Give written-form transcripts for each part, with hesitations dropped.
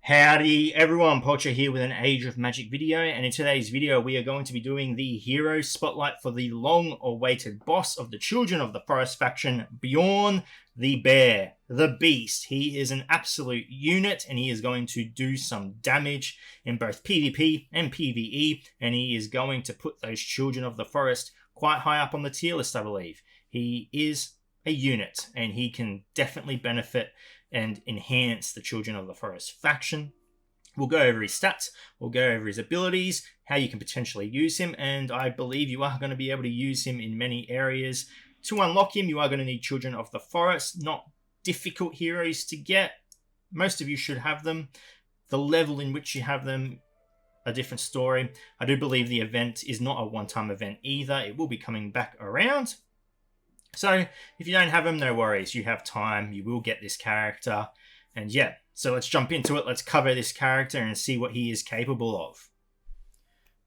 Howdy everyone, Poacher here with an Age of Magic video, and in today's video we are going to be doing the hero spotlight for the long-awaited boss of the Children of the Forest faction, Bjorn the Bear, the Beast. He is an absolute unit and he is going to do some damage in both PvP and PvE, and he is going to put those Children of the Forest quite high up on the tier list, I believe. He is a unit and he can definitely benefit and enhance the Children of the Forest faction. We'll go over his stats, we'll go over his abilities, how you can potentially use him, and I believe you are going to be able to use him in many areas. To unlock him, you are going to need Children of the Forest, not difficult heroes to get. Most of you should have them. The level in which you have them, a different story. I do believe the event is not a one-time event either. It will be coming back around. So, if you don't have him, no worries. You have time. You will get this character. And yeah, so let's jump into it. Let's cover this character and see what he is capable of.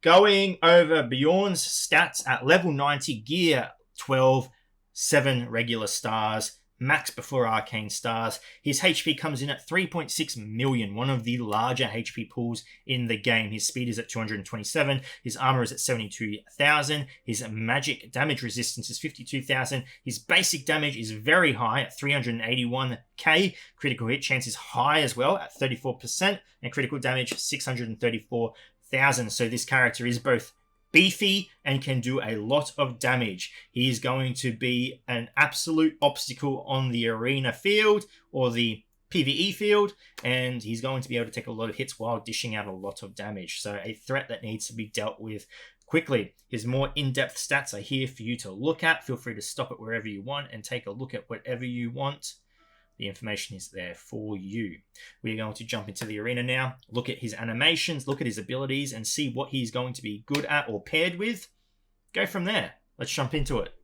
Going over Bjorn's stats at level 90, gear 12, 7 regular stars, max before arcane stars. His HP comes in at 3.6 million, one of the larger HP pools in the game. His speed is at 227, his armor is at 72,000, his magic damage resistance is 52,000, his basic damage is very high at 381k, critical hit chance is high as well at 34%, and critical damage 634,000. So this character is both beefy and can do a lot of damage. He is going to be an absolute obstacle on the arena field or the PvE field, and he's going to be able to take a lot of hits while dishing out a lot of damage. So a threat that needs to be dealt with quickly. His more in-depth stats are here for you to look at. Feel free to stop it wherever you want and take a look at whatever you want. The information is there for you. We are going to jump into the arena now, look at his animations, look at his abilities, and see what he's going to be good at or paired with. Go from there. Let's jump into it.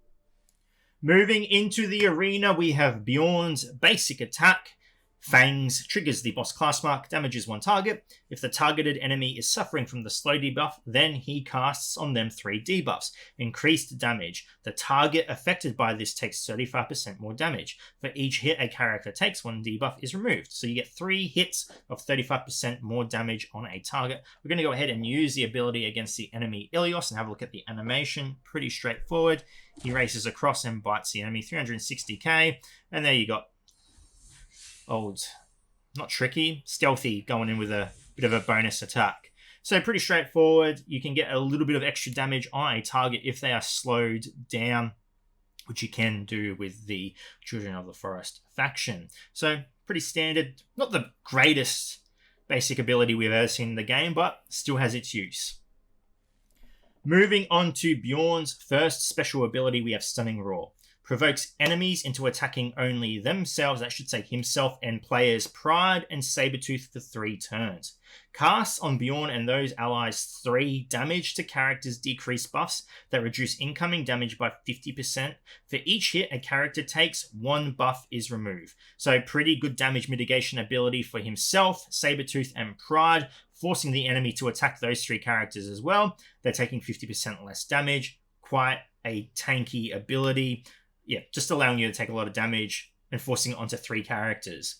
Moving into the arena, we have Bjorn's basic attack. Fangs triggers the boss class mark, damages one target. If the targeted enemy is suffering from the slow debuff, then he casts on them 3 debuffs. Increased damage. The target affected by this takes 35% more damage. For each hit a character takes, 1 debuff is removed. So you get 3 hits of 35% more damage on a target. We're going to go ahead and use the ability against the enemy Ilios and have a look at the animation. Pretty straightforward. He races across and bites the enemy, 360k. And there you got not tricky, stealthy, going in with a bit of a bonus attack. So pretty straightforward. You can get a little bit of extra damage on a target if they are slowed down, which you can do with the Children of the Forest faction. So pretty standard, not the greatest basic ability we've ever seen in the game, but still has its use. Moving on to Bjorn's first special ability, we have Stunning Roar. Provokes enemies into attacking only themselves, that should say himself and players Pride and Sabretooth for 3 turns. Casts on Bjorn and those allies 3 damage to characters' decreased buffs that reduce incoming damage by 50%. For each hit a character takes, 1 buff is removed. So pretty good damage mitigation ability for himself, Sabretooth and Pride, forcing the enemy to attack those 3 characters as well. They're taking 50% less damage. Quite a tanky ability. Yeah, just allowing you to take a lot of damage and forcing it onto 3 characters.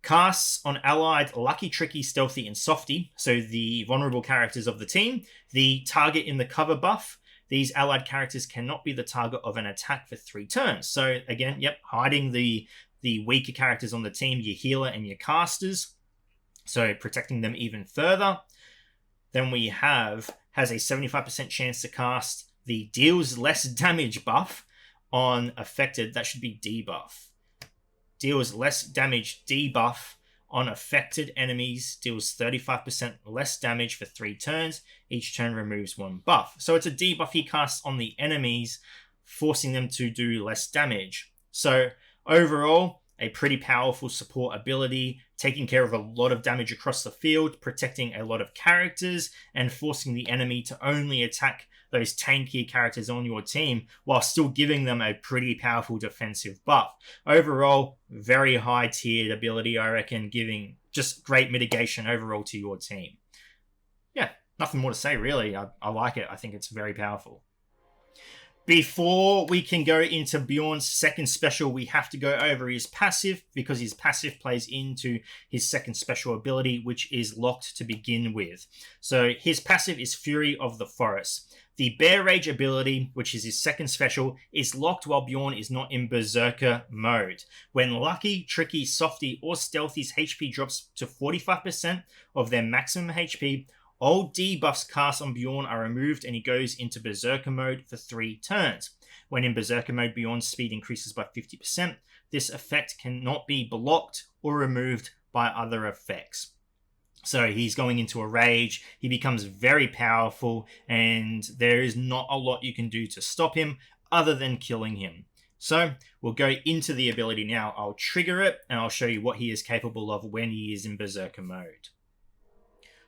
Casts on allied Lucky, Tricky, Stealthy, and Softy, so the vulnerable characters of the team. The target in the cover buff. These allied characters cannot be the target of an attack for 3 turns. So again, hiding the weaker characters on the team, your healer and your casters. So protecting them even further. Then we has a 75% chance to cast the deals less damage buff on affected, that should be debuff. Deals less damage debuff on affected enemies, deals 35% less damage for 3 turns. Each turn removes 1 buff. So it's a debuff he casts on the enemies, forcing them to do less damage. So overall, a pretty powerful support ability, taking care of a lot of damage across the field, protecting a lot of characters, and forcing the enemy to only attack those tanky characters on your team while still giving them a pretty powerful defensive buff. Overall, very high tiered ability, I reckon, giving just great mitigation overall to your team. Yeah, nothing more to say really. I like it. I think it's very powerful. Before we can go into Bjorn's second special, we have to go over his passive, because his passive plays into his second special ability, which is locked to begin with. So his passive is Fury of the Forest. The Bear Rage ability, which is his second special, is locked while Bjorn is not in Berserker mode. When Lucky, Tricky, Softy, or Stealthy's HP drops to 45% of their maximum HP, all debuffs cast on Bjorn are removed and he goes into Berserker mode for 3 turns. When in Berserker mode, Bjorn's speed increases by 50%. This effect cannot be blocked or removed by other effects. So he's going into a rage, he becomes very powerful, and there is not a lot you can do to stop him other than killing him. So we'll go into the ability now. I'll trigger it and I'll show you what he is capable of when he is in Berserker mode.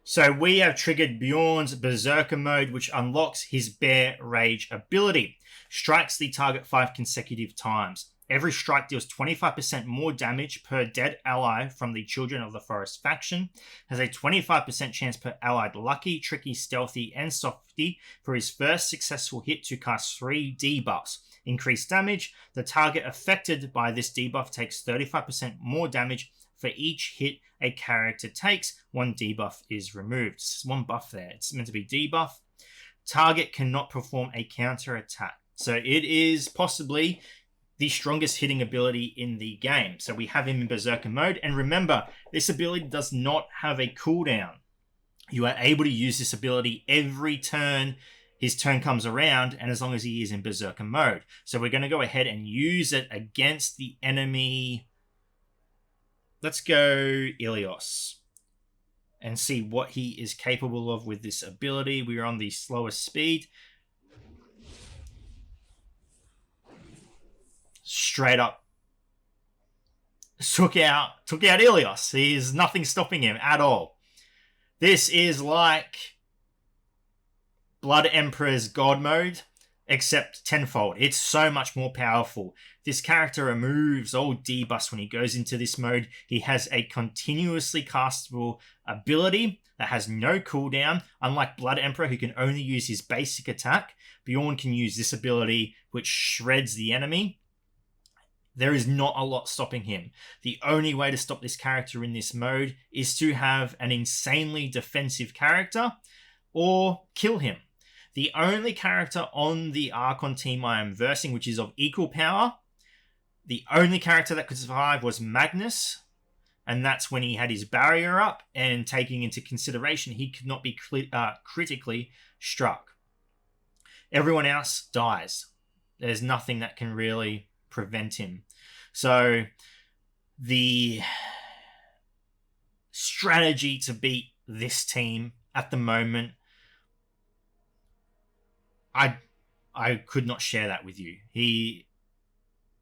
So we have triggered Bjorn's Berserker mode, which unlocks his Bear Rage ability. Strikes the target 5 consecutive times. Every strike deals 25% more damage per dead ally from the Children of the Forest faction. Has a 25% chance per allied Lucky, Tricky, Stealthy, and Softy for his first successful hit to cast 3 debuffs. Increased damage. The target affected by this debuff takes 35% more damage for each hit a character takes. 1 debuff is removed. It's 1 buff there. It's meant to be debuff. Target cannot perform a counter attack. So it is possibly the strongest hitting ability in the game. So we have him in Berserker mode. And remember, this ability does not have a cooldown. You are able to use this ability every turn his turn comes around, and as long as he is in Berserker mode. So we're going to go ahead and use it against the enemy. Let's go Ilios and see what he is capable of with this ability. We are on the slowest speed. Straight up took out Ilios. There's nothing stopping him at all. This is like Blood Emperor's God mode, except tenfold. It's so much more powerful. This character removes all debuffs when he goes into this mode. He has a continuously castable ability that has no cooldown. Unlike Blood Emperor, who can only use his basic attack, Bjorn can use this ability, which shreds the enemy. There is not a lot stopping him. The only way to stop this character in this mode is to have an insanely defensive character or kill him. The only character on the Archon team I am versing, which is of equal power, the only character that could survive was Magnus, and that's when he had his barrier up, and taking into consideration he could not be critically struck. Everyone else dies. There's nothing that can really prevent him. So the strategy to beat this team at the moment, I could not share that with you. He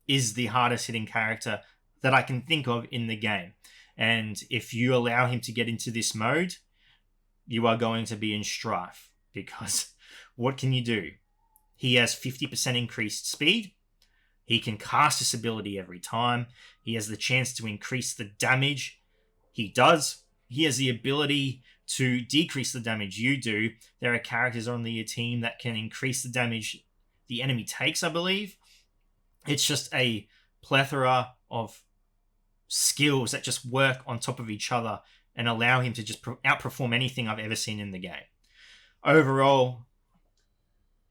is the hardest hitting character that I can think of in the game. And if you allow him to get into this mode, you are going to be in strife, because what can you do? He has 50% increased speed. He can cast this ability every time. He has the chance to increase the damage. He does. He has the ability to decrease the damage you do. There are characters on your team that can increase the damage the enemy takes, I believe. It's just a plethora of skills that just work on top of each other and allow him to just outperform anything I've ever seen in the game. Overall,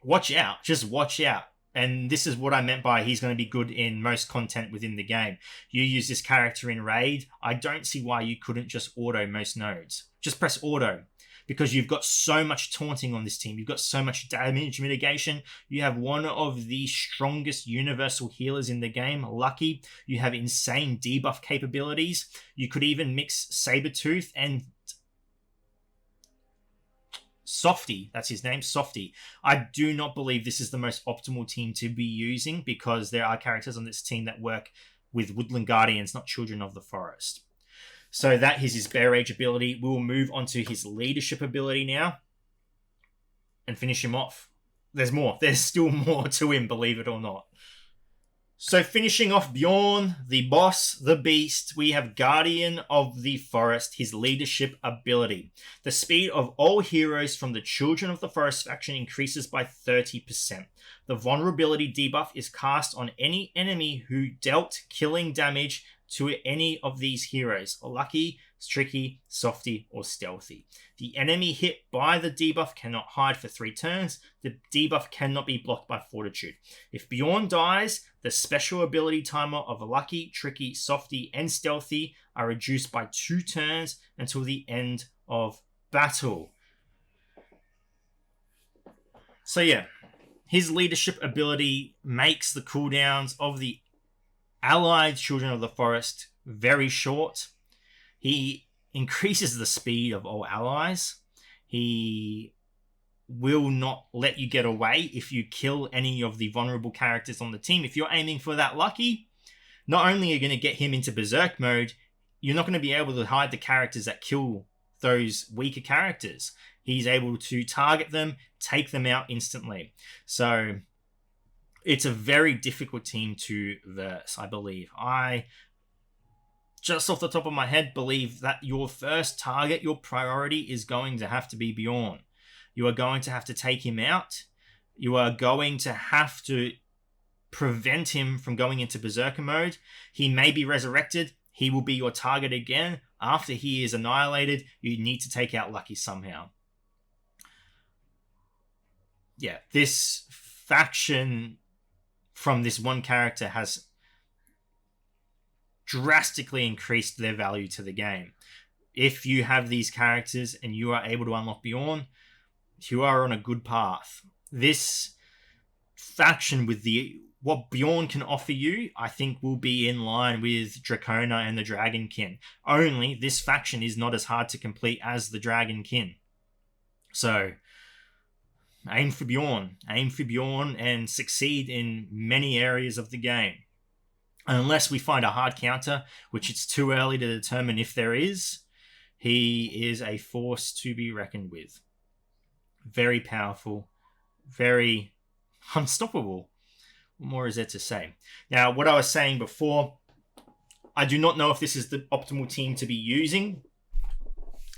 watch out. Just watch out. And this is what I meant by he's going to be good in most content within the game. You use this character in Raid, I don't see why you couldn't just auto most nodes. Just press auto, because you've got so much taunting on this team. You've got so much damage mitigation. You have one of the strongest universal healers in the game, Lucky. You have insane debuff capabilities. You could even mix Sabretooth and Softy, that's his name, Softy. I do not believe this is the most optimal team to be using, because there are characters on this team that work with Woodland Guardians, not Children of the Forest. So that is his Bear Rage ability. We will move on to his leadership ability now and finish him off. There's more. There's still more to him, believe it or not. So finishing off Bjorn, the boss, the beast, we have Guardian of the Forest, his leadership ability. The speed of all heroes from the Children of the Forest faction increases by 30%. The vulnerability debuff is cast on any enemy who dealt killing damage to any of these heroes: lucky, tricky, softy, or stealthy. The enemy hit by the debuff cannot hide for 3 turns. The debuff cannot be blocked by fortitude. If Bjorn dies, the special ability timer of lucky, tricky, softy, and stealthy are reduced by 2 turns until the end of battle. So yeah, his leadership ability makes the cooldowns of the allied Children of the Forest very short. He increases the speed of all allies. He will not let you get away if you kill any of the vulnerable characters on the team. If you're aiming for that lucky, not only are you going to get him into Berserk mode, you're not going to be able to hide the characters that kill those weaker characters. He's able to target them, take them out instantly. So it's a very difficult team to verse, I believe. I, just off the top of my head, believe that your first target, your priority, is going to have to be Bjorn. You are going to have to take him out. You are going to have to prevent him from going into Berserker mode. He may be resurrected. He will be your target again. After he is annihilated, you need to take out Lucky somehow. Yeah, this faction from this one character has drastically increased their value to the game. If you have these characters and you are able to unlock Bjorn, you are on a good path. This faction with what Bjorn can offer you, I think will be in line with Dracona and the Dragonkin. Only this faction is not as hard to complete as the Dragonkin. So aim for Bjorn. Aim for Bjorn and succeed in many areas of the game. Unless we find a hard counter, which it's too early to determine if there is, he is a force to be reckoned with. Very powerful, very unstoppable. What more is there to say? Now, what I was saying before, I do not know if this is the optimal team to be using,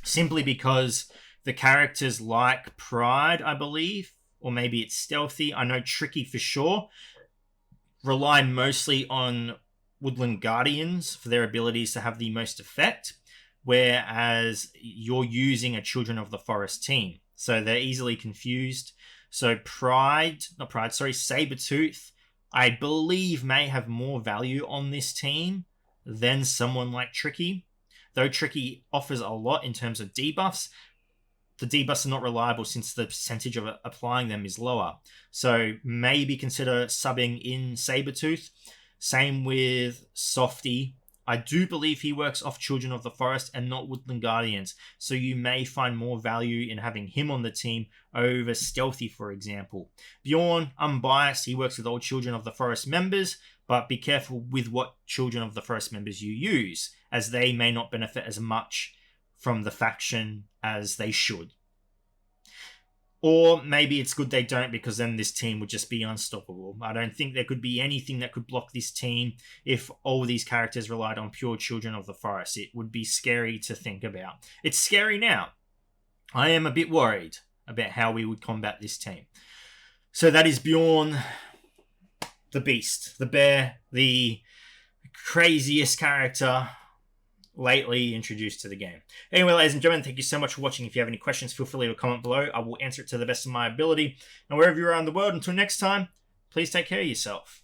simply because the characters like Pride, I believe, or maybe it's Stealthy, I know Tricky for sure, rely mostly on Woodland Guardians for their abilities to have the most effect, whereas you're using a Children of the Forest team. So they're easily confused. So Sabretooth, I believe, may have more value on this team than someone like Tricky. Though Tricky offers a lot in terms of debuffs, the debuffs are not reliable since the percentage of applying them is lower. So maybe consider subbing in Sabretooth. Same with Softy. I do believe he works off Children of the Forest and not Woodland Guardians. So you may find more value in having him on the team over Stealthy, for example. Bjorn, unbiased, he works with all Children of the Forest members, but be careful with what Children of the Forest members you use, as they may not benefit as much from the faction as they should. Or maybe it's good they don't, because then this team would just be unstoppable. I don't think there could be anything that could block this team if all these characters relied on pure Children of the Forest. It would be scary to think about. It's scary now. I am a bit worried about how we would combat this team. So that is Bjorn, the beast, the bear, the craziest character lately introduced to the game. Anyway, ladies and gentlemen, thank you so much for watching. If you have any questions, feel free to leave a comment below. I will answer it to the best of my ability. And wherever you are in the world, until next time, please take care of yourself.